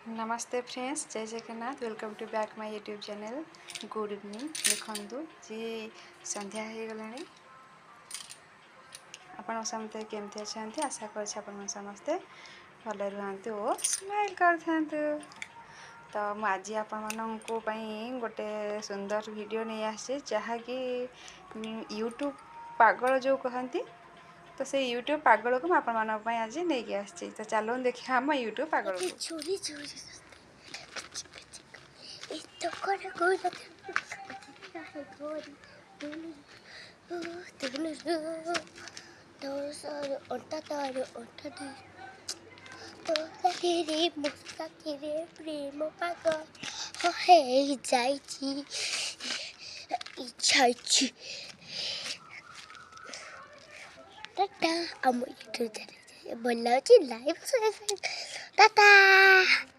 नमस्ते फ्रेंड्स, जय Jagannath. Welcome to back my YouTube channel. Good evening. देखु जी संध्या हो गला आपण समस्ते केमती अच्छा आशा कर समस्ते भल रुहतु और स्माइल कर। तो मुझे आपण गोटे सुंदर वीडियो नहीं आसी जहाँकि यूट्यूब पागल जो कहती, तो से यूट्यूब पागल को मुझे आज नहीं आसी। तो चलो देखिए आम यूट्यूब पागल को। चोरी चोरी esto corre corre ପ୍ରେମ ପାଗ ହେଇ ଯାଇଛି ଇଚ୍ଛା ଇଚ୍ଛି ଟାଟା ଆମ ୟୁଟ୍ୟୁବ ଚ୍ୟାନେଲ ଭଲ ଅଛି ଲାଇଭ୍ ଟାଟା।